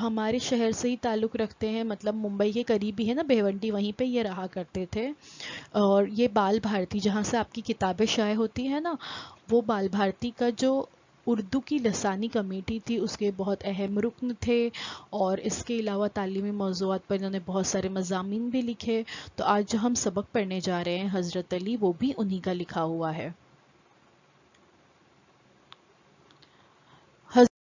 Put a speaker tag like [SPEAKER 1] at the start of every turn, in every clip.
[SPEAKER 1] ہمارے شہر سے ہی تعلق رکھتے ہیں، مطلب ممبئی کے قریب ہی ہے نا بھیونڈی، وہیں پہ یہ رہا کرتے تھے. اور یہ بال بھارتی جہاں سے آپ کی کتابیں شائع ہوتی ہیں نا، وہ بال بھارتی کا جو اردو کی لسانی کمیٹی تھی اس کے بہت اہم رکن تھے. اور اس کے علاوہ تعلیمی موضوعات پر انہوں نے بہت سارے مضامین بھی لکھے. تو آج جو ہم سبق پڑھنے جا رہے ہیں حضرت علی، وہ بھی انہی کا لکھا ہوا ہے. حضرت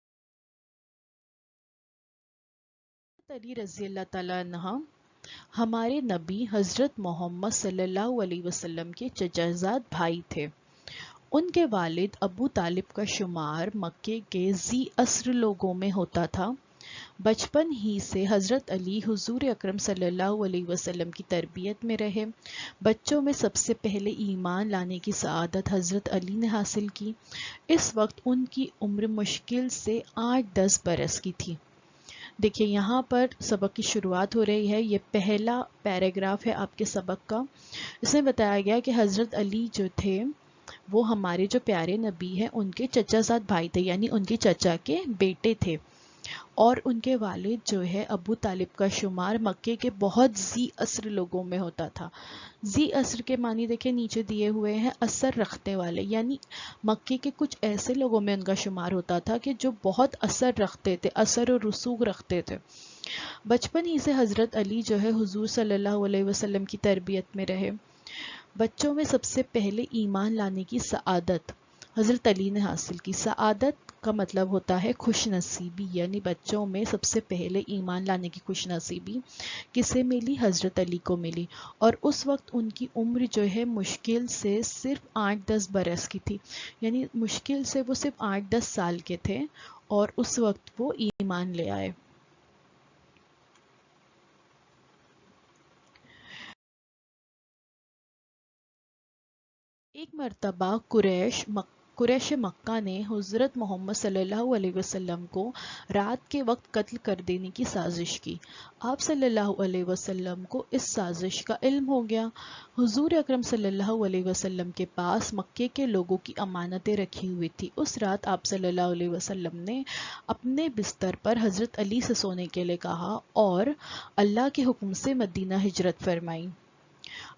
[SPEAKER 1] علی رضی اللہ تعالیٰ عنہ ہمارے نبی حضرت محمد صلی اللہ علیہ وسلم کے چچا بھائی تھے. ان کے والد ابو طالب کا شمار مکے کے ذی اسر لوگوں میں ہوتا تھا. بچپن ہی سے حضرت علی حضور اکرم صلی اللہ علیہ وسلم کی تربیت میں رہے. بچوں میں سب سے پہلے ایمان لانے کی سعادت حضرت علی نے حاصل کی. اس وقت ان کی عمر مشکل سے 8-10 برس کی تھی. دیکھیے یہاں پر سبق کی شروعات ہو رہی ہے. یہ پہلا پیراگراف ہے آپ کے سبق کا. اس میں بتایا گیا کہ حضرت علی جو تھے وہ ہمارے جو پیارے نبی ہیں ان کے چچا زاد بھائی تھے، یعنی ان کے چچا کے بیٹے تھے. اور ان کے والد جو ہے ابو طالب کا شمار مکے کے بہت ذی اثر لوگوں میں ہوتا تھا. ذی اثر کے معنی دیکھیں نیچے دیے ہوئے ہیں، اثر رکھنے والے، یعنی مکے کے کچھ ایسے لوگوں میں ان کا شمار ہوتا تھا کہ جو بہت اثر رکھتے تھے، اثر و رسوخ رکھتے تھے. بچپن ہی سے حضرت علی جو ہے حضور صلی اللہ علیہ وسلم کی تربیت میں رہے. بچوں میں سب سے پہلے ایمان لانے کی سعادت حضرت علی نے حاصل کی. سعادت کا مطلب ہوتا ہے خوش نصیبی، یعنی بچوں میں سب سے پہلے ایمان لانے کی خوش نصیبی کسے ملی؟ حضرت علی کو ملی. اور اس وقت ان کی عمر جو ہے مشکل سے صرف 8-10 برس کی تھی، یعنی مشکل سے وہ صرف 8-10 سال کے تھے اور اس وقت وہ ایمان لے آئے. ایک مرتبہ قریش مکہ نے حضرت محمد صلی اللہ علیہ وسلم کو رات کے وقت قتل کر دینے کی سازش کی. آپ صلی اللہ علیہ وسلم کو اس سازش کا علم ہو گیا. حضور اکرم صلی اللہ علیہ وسلم کے پاس مکے کے لوگوں کی امانتیں رکھی ہوئی تھی. اس رات آپ صلی اللہ علیہ وسلم نے اپنے بستر پر حضرت علی سے سونے کے لیے کہا اور اللہ کے حکم سے مدینہ ہجرت فرمائی.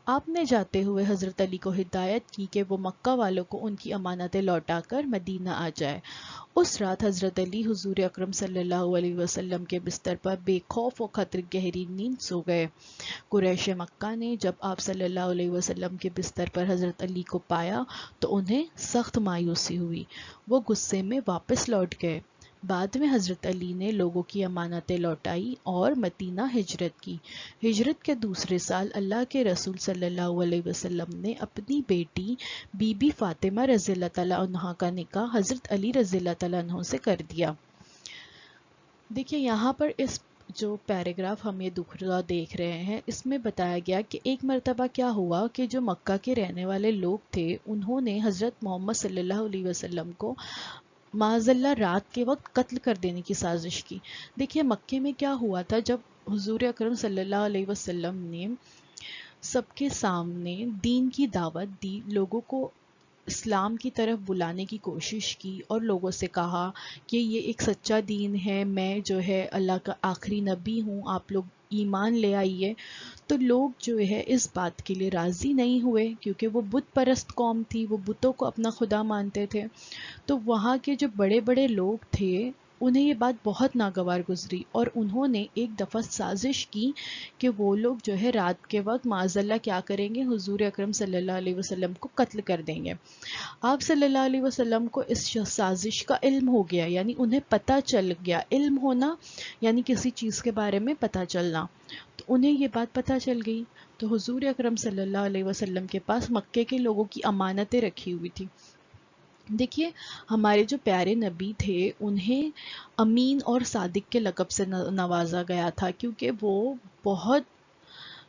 [SPEAKER 1] آپ نے جاتے ہوئے حضرت علی کو ہدایت کی کہ وہ مکہ والوں کو ان کی امانتیں لوٹا کر مدینہ آ جائے. اس رات حضرت علی حضور اکرم صلی اللہ علیہ وسلم کے بستر پر بے خوف و خطر گہری نیند سو گئے. قریش مکہ نے جب آپ صلی اللہ علیہ وسلم کے بستر پر حضرت علی کو پایا تو انہیں سخت مایوسی ہوئی. وہ غصے میں واپس لوٹ گئے. بعد میں حضرت علی نے لوگوں کی امانتیں لوٹائی اور مدینہ ہجرت کی. ہجرت کے دوسرے سال اللہ کے رسول صلی اللہ علیہ وسلم نے اپنی بیٹی بی بی فاطمہ رضی اللہ تعالیٰ عنہ کا نکاح حضرت علی رضی اللہ تعالیٰ عنہ سے کر دیا. دیکھیے یہاں پر اس جو پیراگراف ہم یہ دوسرا دیکھ رہے ہیں اس میں بتایا گیا کہ ایک مرتبہ کیا ہوا کہ جو مکہ کے رہنے والے لوگ تھے انہوں نے حضرت محمد صلی اللہ علیہ وسلم کو معاذ اللہ رات کے وقت قتل کر دینے کی سازش کی. دیکھیے مکے میں کیا ہوا تھا، جب حضور اکرم صلی اللہ علیہ وسلم نے سب کے سامنے دین کی دعوت دی، لوگوں کو اسلام کی طرف بلانے کی کوشش کی اور لوگوں سے کہا کہ یہ ایک سچا دین ہے، میں جو ہے اللہ کا آخری نبی ہوں، آپ لوگ ایمان لے آئیے. تو لوگ جو ہے اس بات کے لیے راضی نہیں ہوئے کیونکہ وہ بت پرست قوم تھی، وہ بتوں کو اپنا خدا مانتے تھے. تو وہاں کے جو بڑے بڑے لوگ تھے انہیں یہ بات بہت ناگوار گزری اور انہوں نے ایک دفعہ سازش کی کہ وہ لوگ جو ہے رات کے وقت معاذ اللہ کیا کریں گے، حضور اکرم صلی اللہ علیہ وسلم کو قتل کر دیں گے. آپ صلی اللہ علیہ وسلم کو اس سازش کا علم ہو گیا، یعنی انہیں پتہ چل گیا. علم ہونا یعنی کسی چیز کے بارے میں پتہ چلنا، تو انہیں یہ بات پتہ چل گئی. تو حضور اکرم صلی اللہ علیہ وسلم کے پاس مکے کے لوگوں کی امانتیں رکھی ہوئی تھی. دیکھیے ہمارے جو پیارے نبی تھے انہیں امین اور صادق کے لقب سے نوازا گیا تھا کیونکہ وہ بہت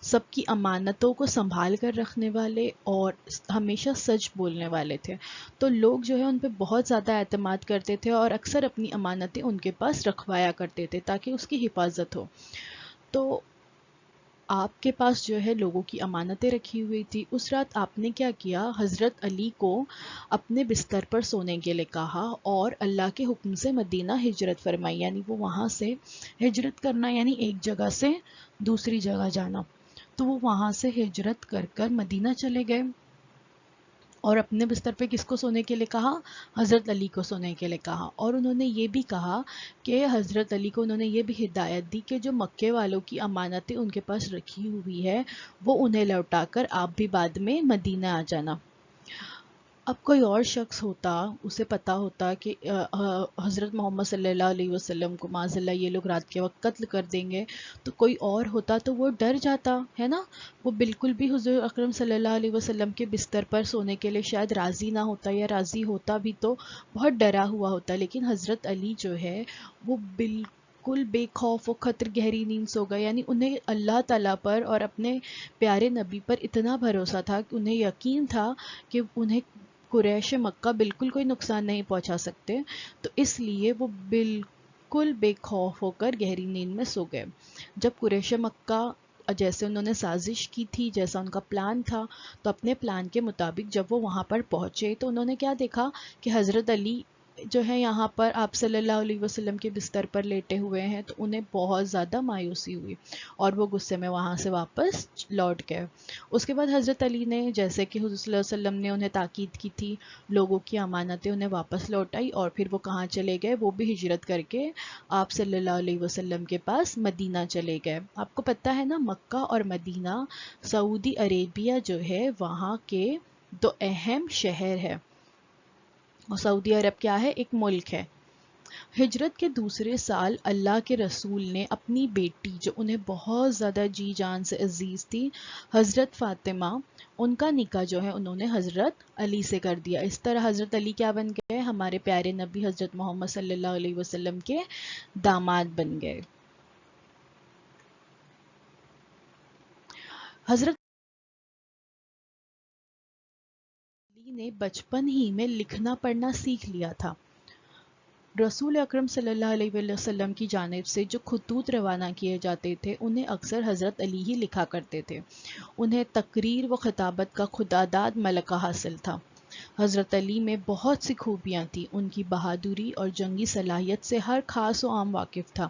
[SPEAKER 1] سب کی امانتوں کو سنبھال کر رکھنے والے اور ہمیشہ سچ بولنے والے تھے. تو لوگ جو ہے ان پہ بہت زیادہ اعتماد کرتے تھے اور اکثر اپنی امانتیں ان کے پاس رکھوایا کرتے تھے تاکہ اس کی حفاظت ہو. تو آپ کے پاس جو ہے لوگوں کی امانتیں رکھی ہوئی تھی. اس رات آپ نے کیا کیا، حضرت علی کو اپنے بستر پر سونے کے لیے کہا اور اللہ کے حکم سے مدینہ ہجرت فرمائی. یعنی وہ وہاں سے ہجرت کرنا یعنی ایک جگہ سے دوسری جگہ جانا. تو وہ وہاں سے ہجرت کر کر مدینہ چلے گئے اور اپنے بستر پہ کس کو سونے کے لیے کہا، حضرت علی کو سونے کے لیے کہا. اور انہوں نے یہ بھی کہا کہ حضرت علی کو انہوں نے یہ بھی ہدایت دی کہ جو مکے والوں کی امانتیں ان کے پاس رکھی ہوئی ہے وہ انہیں لوٹا کر آپ بھی بعد میں مدینہ آ جانا. اب کوئی اور شخص ہوتا، اسے پتا ہوتا کہ حضرت محمد صلی اللہ علیہ وسلم کو معاذ اللہ یہ لوگ رات کے وقت قتل کر دیں گے، تو کوئی اور ہوتا تو وہ ڈر جاتا ہے نا. وہ بالکل بھی حضور اکرم صلی اللہ علیہ وسلم کے بستر پر سونے کے لیے شاید راضی نہ ہوتا، یا راضی ہوتا بھی تو بہت ڈرا ہوا ہوتا. لیکن حضرت علی جو ہے وہ بالکل بے خوف و خطر گہری نیند سو گئے. یعنی انہیں اللہ تعالیٰ پر اور اپنے پیارے نبی پر اتنا بھروسہ تھا کہ انہیں یقین تھا کہ انہیں قریش مکہ بالکل کوئی نقصان نہیں پہنچا سکتے. تو اس لیے وہ بالکل بے خوف ہو کر گہری نیند میں سو گئے. جب قریش مکہ جیسے انہوں نے سازش کی تھی، جیسا ان کا پلان تھا، تو اپنے پلان کے مطابق جب وہ وہاں پر پہنچے تو انہوں نے کیا دیکھا کہ حضرت علی جو ہے یہاں پر آپ صلی اللہ علیہ وسلم کے بستر پر لیٹے ہوئے ہیں. تو انہیں بہت زیادہ مایوسی ہوئی اور وہ غصے میں وہاں سے واپس لوٹ گئے. اس کے بعد حضرت علی نے، جیسے کہ حضور صلی اللہ علیہ وسلم نے انہیں تاکید کی تھی، لوگوں کی امانتیں انہیں واپس لوٹائی اور پھر وہ کہاں چلے گئے، وہ بھی ہجرت کر کے آپ صلی اللہ علیہ وسلم کے پاس مدینہ چلے گئے. آپ کو پتہ ہے نا، مکہ اور مدینہ سعودی عربیہ جو ہے وہاں کے دو اہم شہر ہے. اور سعودی عرب کیا ہے، ایک ملک ہے. ہجرت کے دوسرے سال اللہ کے رسول نے اپنی بیٹی جو انہیں بہت زیادہ جی جان سے عزیز تھی، حضرت فاطمہ، ان کا نکاح جو ہے انہوں نے حضرت علی سے کر دیا. اس طرح حضرت علی کیا بن گئے، ہمارے پیارے نبی حضرت محمد صلی اللہ علیہ وسلم کے داماد بن گئے. حضرت علی نے بچپن ہی میں لکھنا پڑھنا سیکھ لیا تھا. رسول اکرم صلی اللہ علیہ وسلم کی جانب سے جو خطوط روانہ کیے جاتے تھے انہیں اکثر حضرت علی ہی لکھا کرتے تھے. انہیں تقریر و خطابت کا خداداد ملکہ حاصل تھا. حضرت علی میں بہت سی خوبیاں تھیں. ان کی بہادری اور جنگی صلاحیت سے ہر خاص و عام واقف تھا.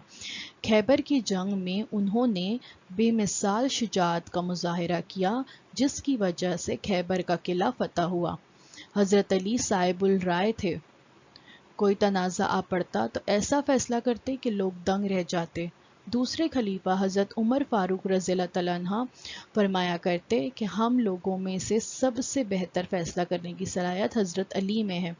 [SPEAKER 1] خیبر کی جنگ میں انہوں نے بے مثال شجاعت کا مظاہرہ کیا، جس کی وجہ سے خیبر کا قلعہ فتح ہوا. حضرت علی صاحب الرائے تھے. کوئی تنازع آ پڑتا تو ایسا فیصلہ کرتے کہ لوگ دنگ رہ جاتے. دوسرے خلیفہ حضرت عمر فاروق رضی اللہ تعالیٰ عنہ فرمایا کرتے کہ ہم لوگوں میں سے سب سے بہتر فیصلہ کرنے کی صلاحیت حضرت علی میں ہے.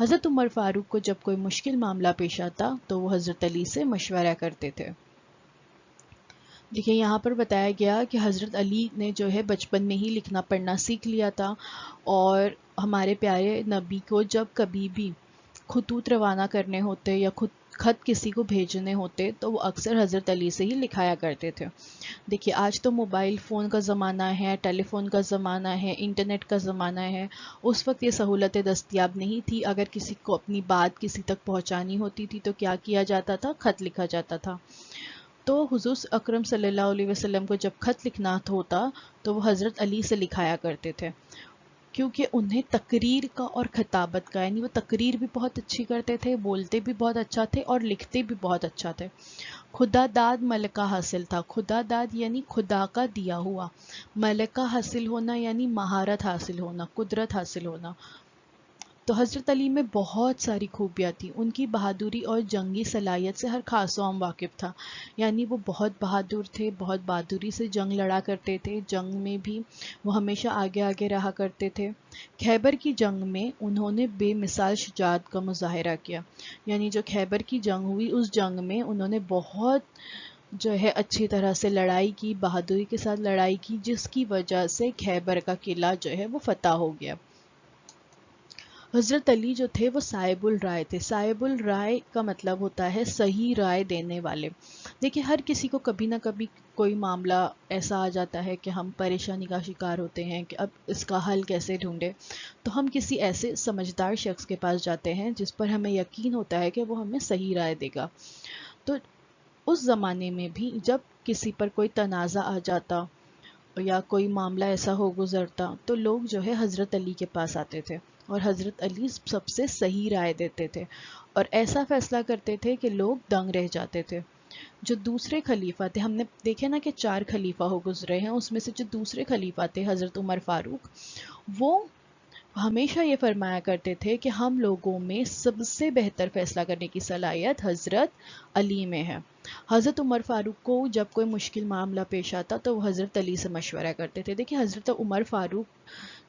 [SPEAKER 1] حضرت عمر فاروق کو جب کوئی مشکل معاملہ پیش آتا تو وہ حضرت علی سے مشورہ کرتے تھے. دیکھیے یہاں پر بتایا گیا کہ حضرت علی نے جو ہے بچپن میں ہی لکھنا پڑھنا سیکھ لیا تھا، اور ہمارے پیارے نبی کو جب کبھی بھی خطوط روانہ کرنے ہوتے یا خط کسی کو بھیجنے ہوتے تو وہ اکثر حضرت علی سے ہی لکھایا کرتے تھے. دیکھیے آج تو موبائل فون کا زمانہ ہے، ٹیلی فون کا زمانہ ہے، انٹرنیٹ کا زمانہ ہے. اس وقت یہ سہولتیں دستیاب نہیں تھی. اگر کسی کو اپنی بات کسی تک پہنچانی ہوتی تھی تو کیا کیا جاتا تھا، خط لکھا جاتا تھا. تو حضور اکرم صلی اللہ علیہ وسلم کو جب خط لکھنا ہوتا تو وہ حضرت علی سے لکھایا کرتے تھے، کیونکہ انہیں تقریر کا اور خطابت کا، یعنی وہ تقریر بھی بہت اچھی کرتے تھے، بولتے بھی بہت اچھا تھے اور لکھتے بھی بہت اچھا تھے. خدا داد ملکہ حاصل تھا. خدا داد یعنی خدا کا دیا ہوا، ملکہ حاصل ہونا یعنی مہارت حاصل ہونا، قدرت حاصل ہونا. تو حضرت علی میں بہت ساری خوبیاں تھیں. ان کی بہادری اور جنگی صلاحیت سے ہر خاص و عام واقف تھا. یعنی وہ بہت بہادر تھے، بہت بہادری سے جنگ لڑا کرتے تھے. جنگ میں بھی وہ ہمیشہ آگے آگے رہا کرتے تھے. خیبر کی جنگ میں انہوں نے بے مثال شجاعت کا مظاہرہ کیا. یعنی جو خیبر کی جنگ ہوئی اس جنگ میں انہوں نے بہت جو ہے اچھی طرح سے لڑائی کی، بہادری کے ساتھ لڑائی کی، جس کی وجہ سے خیبر کا قلعہ جو ہے وہ فتح ہو گیا. حضرت علی جو تھے وہ صاحب الرائے تھے. صاحب الرائے کا مطلب ہوتا ہے صحیح رائے دینے والے. دیکھیے ہر کسی کو کبھی نہ کبھی کوئی معاملہ ایسا آ جاتا ہے کہ ہم پریشانی کا شکار ہوتے ہیں کہ اب اس کا حل کیسے ڈھونڈے. تو ہم کسی ایسے سمجھدار شخص کے پاس جاتے ہیں جس پر ہمیں یقین ہوتا ہے کہ وہ ہمیں صحیح رائے دے گا. تو اس زمانے میں بھی جب کسی پر کوئی تنازع آ جاتا یا کوئی معاملہ ایسا ہو گزرتا تو لوگ جو ہے حضرت علی کے پاس آتے تھے اور حضرت علی سب سے صحیح رائے دیتے تھے اور ایسا فیصلہ کرتے تھے کہ لوگ دنگ رہ جاتے تھے۔ جو دوسرے خلیفہ تھے، ہم نے دیکھے نا کہ 4 خلیفہ ہو گزرے ہیں، اس میں سے جو دوسرے خلیفہ تھے حضرت عمر فاروق، وہ ہمیشہ یہ فرمایا کرتے تھے کہ ہم لوگوں میں سب سے بہتر فیصلہ کرنے کی صلاحیت حضرت علی میں ہے۔ حضرت عمر فاروق کو جب کوئی مشکل معاملہ پیش آتا تو وہ حضرت علی سے مشورہ کرتے تھے۔ دیکھیں حضرت عمر فاروق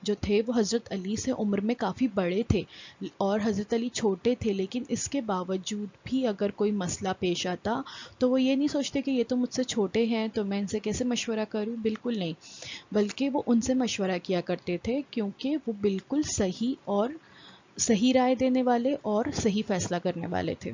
[SPEAKER 1] جو تھے وہ حضرت علی سے عمر میں کافی بڑے تھے اور حضرت علی چھوٹے تھے، لیکن اس کے باوجود بھی اگر کوئی مسئلہ پیش آتا تو وہ یہ نہیں سوچتے کہ یہ تو مجھ سے چھوٹے ہیں تو میں ان سے کیسے مشورہ کروں، بالکل نہیں، بلکہ وہ ان سے مشورہ کیا کرتے تھے کیونکہ وہ بالکل صحیح رائے دینے والے اور صحیح فیصلہ کرنے والے تھے۔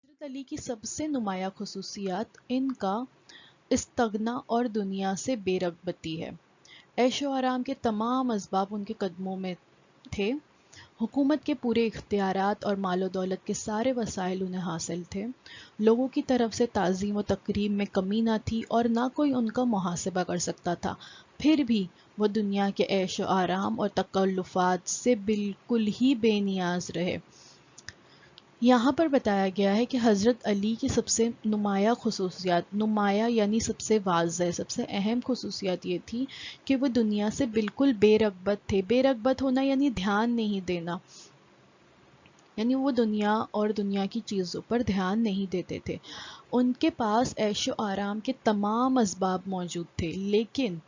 [SPEAKER 1] حضرت علی کی سب سے نمایاں خصوصیات ان کا استغنا اور دنیا سے بے رغبتی ہے۔ عیش و آرام کے تمام اسباب ان کے قدموں میں تھے، حکومت کے پورے اختیارات اور مال و دولت کے سارے وسائل انہیں حاصل تھے، لوگوں کی طرف سے تعظیم و تکریم میں کمی نہ تھی اور نہ کوئی ان کا محاسبہ کر سکتا تھا، پھر بھی وہ دنیا کے عیش و آرام اور تکلفات سے بالکل ہی بے نیاز رہے۔ یہاں پر بتایا گیا ہے کہ حضرت علی کی سب سے نمایاں خصوصیات، نمایاں یعنی سب سے واضح، سب سے اہم خصوصیات یہ تھی کہ وہ دنیا سے بالکل بے رغبت تھے۔ بے رغبت ہونا یعنی دھیان نہیں دینا، یعنی وہ دنیا اور دنیا کی چیزوں پر دھیان نہیں دیتے تھے۔ ان کے پاس عیش و آرام کے تمام اسباب موجود تھے، لیکن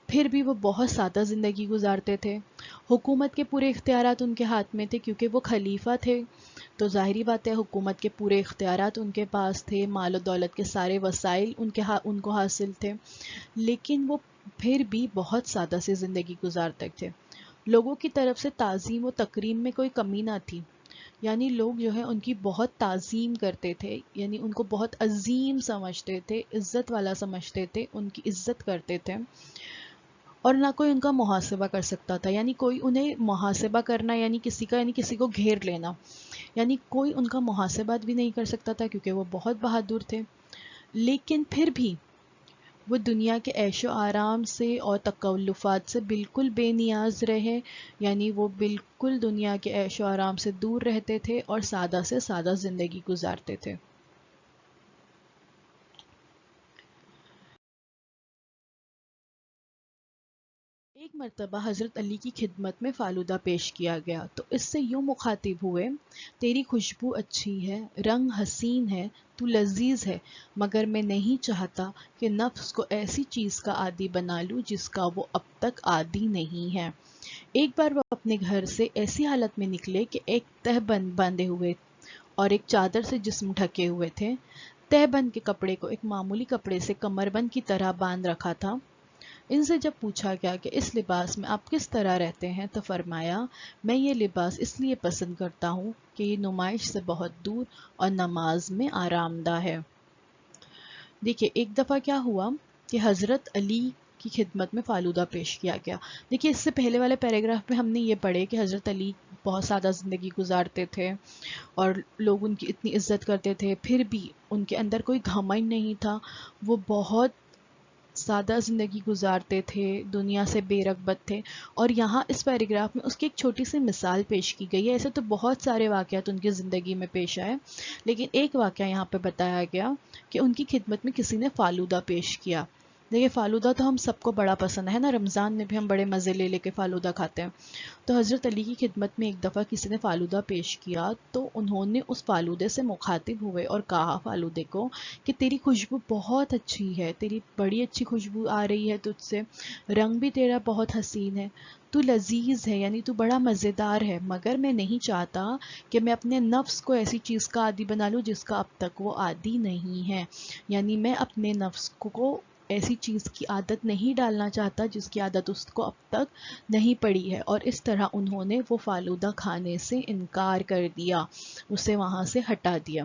[SPEAKER 1] پھر بھی وہ بہت سادہ زندگی گزارتے تھے۔ حکومت کے پورے اختیارات ان کے ہاتھ میں تھے کیونکہ وہ خلیفہ تھے، تو ظاہری بات ہے حکومت کے پورے اختیارات ان کے پاس تھے، مال و دولت کے سارے وسائل ان کو حاصل تھے، لیکن وہ پھر بھی بہت سادہ سی زندگی گزارتے تھے۔ لوگوں کی طرف سے تعظیم و تکریم میں کوئی کمی نہ تھی، یعنی لوگ جو ہے ان کی بہت تعظیم کرتے تھے، یعنی ان کو بہت عظیم سمجھتے تھے، عزت والا سمجھتے تھے، ان کی عزت کرتے تھے، اور نہ کوئی ان کا محاسبہ کر سکتا تھا۔ یعنی کوئی انہیں محاسبہ کرنا یعنی کسی کو گھیر لینا، یعنی کوئی ان کا محاسبہ بھی نہیں کر سکتا تھا کیونکہ وہ بہت بہادر تھے، لیکن پھر بھی وہ دنیا کے عیش و آرام سے اور تکلفات سے بالکل بے نیاز رہے، یعنی وہ بالکل دنیا کے عیش و آرام سے دور رہتے تھے اور سادہ سے سادہ زندگی گزارتے تھے۔ ایک مرتبہ حضرت علی کی خدمت میں فالودہ پیش کیا گیا تو اس سے یوں مخاطب ہوئے، تیری خوشبو اچھی ہے، رنگ حسین ہے، تو لذیذ ہے، مگر میں نہیں چاہتا کہ نفس کو ایسی چیز کا عادی بنا لوں جس کا وہ اب تک عادی نہیں ہے۔ ایک بار وہ اپنے گھر سے ایسی حالت میں نکلے کہ ایک تہ بند باندھے ہوئے اور ایک چادر سے جسم ڈھکے ہوئے تھے۔ تہ بند کے کپڑے کو ایک معمولی کپڑے سے کمر بند کی طرح باندھ رکھا تھا۔ ان سے جب پوچھا گیا کہ اس لباس میں آپ کس طرح رہتے ہیں تو فرمایا، میں یہ لباس اس لیے پسند کرتا ہوں کہ یہ نمائش سے بہت دور اور نماز میں آرام دہ ہے۔ دیکھیے ایک دفعہ کیا ہوا کہ حضرت علی کی خدمت میں فالودہ پیش کیا گیا۔ دیکھیے اس سے پہلے والے پیراگراف میں ہم نے یہ پڑھے کہ حضرت علی بہت سادہ زندگی گزارتے تھے اور لوگ ان کی اتنی عزت کرتے تھے، پھر بھی ان کے اندر کوئی گھمنڈ نہیں تھا، وہ بہت سادہ زندگی گزارتے تھے، دنیا سے بے رغبت تھے، اور یہاں اس پیراگراف میں اس کی ایک چھوٹی سی مثال پیش کی گئی ہے۔ ایسے تو بہت سارے واقعات ان کی زندگی میں پیش آئے، لیکن ایک واقعہ یہاں پہ بتایا گیا کہ ان کی خدمت میں کسی نے فالودہ پیش کیا۔ دیکھیے فالودہ تو ہم سب کو بڑا پسند ہے نا، رمضان میں بھی ہم بڑے مزے لے لے کے فالودہ کھاتے ہیں، تو حضرت علی کی خدمت میں ایک دفعہ کسی نے فالودہ پیش کیا تو انہوں نے اس فالودے سے مخاطب ہوئے اور کہا فالودے کو کہ تیری خوشبو بہت اچھی ہے، تیری بڑی اچھی خوشبو آ رہی ہے تجھ سے، رنگ بھی تیرا بہت حسین ہے، تو لذیذ ہے، یعنی تو بڑا مزیدار ہے، مگر میں نہیں چاہتا کہ میں اپنے نفس کو ایسی چیز کا عادی بنا لوں جس کا اب تک وہ عادی نہیں ہے، یعنی میں اپنے نفس کو ایسی چیز کی عادت نہیں ڈالنا چاہتا جس کی عادت اس کو اب تک نہیں پڑی ہے، اور اس طرح انہوں نے وہ فالودہ کھانے سے انکار کر دیا، اسے وہاں سے ہٹا دیا۔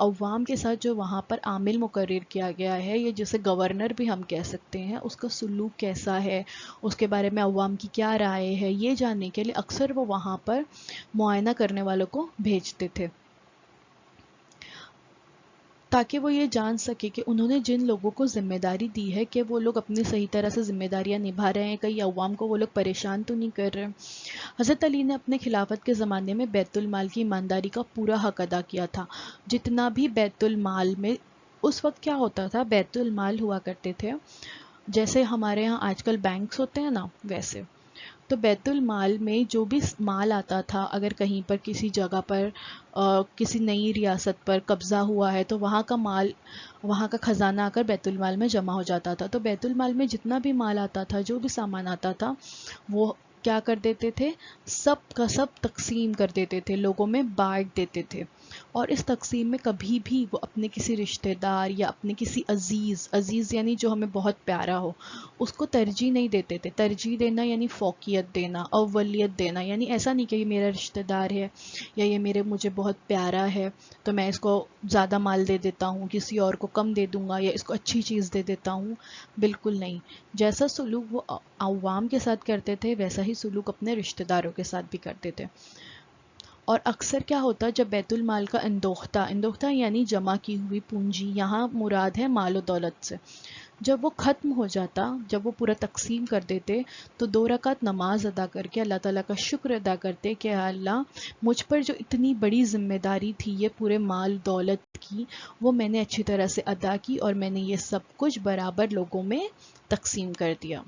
[SPEAKER 1] عوام کے ساتھ جو وہاں پر عامل مقرر کیا گیا ہے، یا جسے گورنر بھی ہم کہہ سکتے ہیں، اس کا سلوک کیسا ہے، اس کے بارے میں عوام کی کیا رائے ہے، یہ جاننے کے لیے اکثر وہ وہاں پر معائنہ کرنے والوں کو بھیجتے تھے، تاکہ وہ یہ جان سکے کہ انہوں نے جن لوگوں کو ذمہ داری دی ہے کہ وہ لوگ اپنی صحیح طرح سے ذمہ داریاں نبھا رہے ہیں، کہیں عوام کو وہ لوگ پریشان تو نہیں کر رہے۔ حضرت علی نے اپنے خلافت کے زمانے میں بیت المال کی ایمانداری کا پورا حق ادا کیا تھا۔ جتنا بھی بیت المال میں اس وقت کیا ہوتا تھا، بیت المال ہوا کرتے تھے جیسے ہمارے ہاں آج کل بینکس ہوتے ہیں نا، ویسے تو بیت المال میں جو بھی مال آتا تھا، اگر کہیں پر کسی جگہ پر کسی نئی ریاست پر قبضہ ہوا ہے تو وہاں کا مال، وہاں کا خزانہ آ کر بیت المال میں جمع ہو جاتا تھا۔ تو بیت المال میں جتنا بھی مال آتا تھا، جو بھی سامان آتا تھا، وہ کیا کر دیتے تھے، سب کا سب تقسیم کر دیتے تھے، لوگوں میں بانٹ دیتے تھے، اور اس تقسیم میں کبھی بھی وہ اپنے کسی رشتہ دار یا اپنے کسی عزیز یعنی جو ہمیں بہت پیارا ہو، اس کو ترجیح نہیں دیتے تھے۔ ترجیح دینا یعنی فوقیت دینا، اولیت دینا، یعنی ایسا نہیں کہ یہ میرا رشتہ دار ہے یا یہ مجھے بہت پیارا ہے تو میں اس کو زیادہ مال دے دیتا ہوں، کسی اور کو کم دے دوں گا، یا اس کو اچھی چیز دے دیتا ہوں۔ بالکل نہیں، جیسا سلوک وہ عوام کے ساتھ کرتے تھے ویسا ہی سلوک اپنے رشتہ داروں کے ساتھ بھی کرتے تھے۔ اور اکثر کیا ہوتا جب بیت المال کا اندوختہ یعنی جمع کی ہوئی پونجی، یہاں مراد ہے مال و دولت سے، جب وہ ختم ہو جاتا، جب وہ پورا تقسیم کر دیتے، تو 2 رکعت نماز ادا کر کے اللہ تعالیٰ کا شکر ادا کرتے کہ اللہ، مجھ پر جو اتنی بڑی ذمہ داری تھی یہ پورے مال دولت کی، وہ میں نے اچھی طرح سے ادا کی، اور میں نے یہ سب کچھ برابر لوگوں میں تقسیم کر دیا۔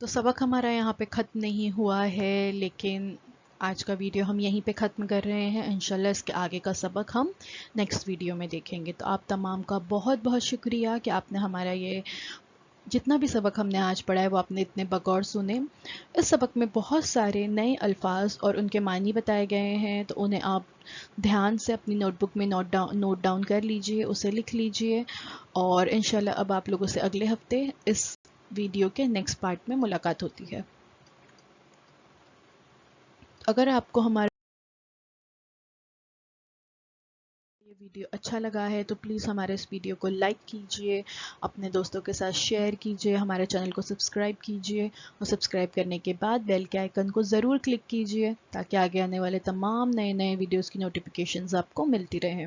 [SPEAKER 1] تو سبق ہمارا یہاں پہ ختم نہیں ہوا ہے، لیکن آج کا ویڈیو ہم یہیں پہ ختم کر رہے ہیں۔ انشاءاللہ اس کے آگے کا سبق ہم نیکسٹ ویڈیو میں دیکھیں گے۔ تو آپ تمام کا بہت بہت شکریہ کہ آپ نے ہمارا یہ جتنا بھی سبق ہم نے آج پڑھا ہے وہ آپ نے اتنے بغور سنے۔ اس سبق میں بہت سارے نئے الفاظ اور ان کے معنی بتائے گئے ہیں، تو انہیں آپ دھیان سے اپنی نوٹ بک میں نوٹ ڈاؤن کر لیجئے، اسے لکھ لیجئے، اور انشاءاللہ اب آپ لوگوں سے اگلے ہفتے اس ویڈیو کے نیکسٹ پارٹ میں ملاقات ہوتی ہے۔ اگر آپ کو ہمارا یہ ویڈیو اچھا لگا ہے تو پلیز ہمارے اس ویڈیو کو لائک کیجئے، اپنے دوستوں کے ساتھ شیئر کیجئے، ہمارے چینل کو سبسکرائب کیجئے، اور سبسکرائب کرنے کے بعد بیل کے آئیکن کو ضرور کلک کیجئے تاکہ آگے آنے والے تمام نئے ویڈیوز کی نوٹیفیکیشنز آپ کو ملتی رہیں۔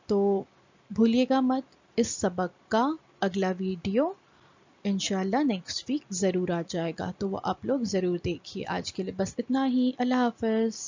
[SPEAKER 1] تو بھولیے گا مت، اس سبق کا اگلا ویڈیو انشاءاللہ نیکسٹ ویک ضرور آ جائے گا، تو وہ آپ لوگ ضرور دیکھیے۔ آج کے لیے بس اتنا ہی، اللہ حافظ۔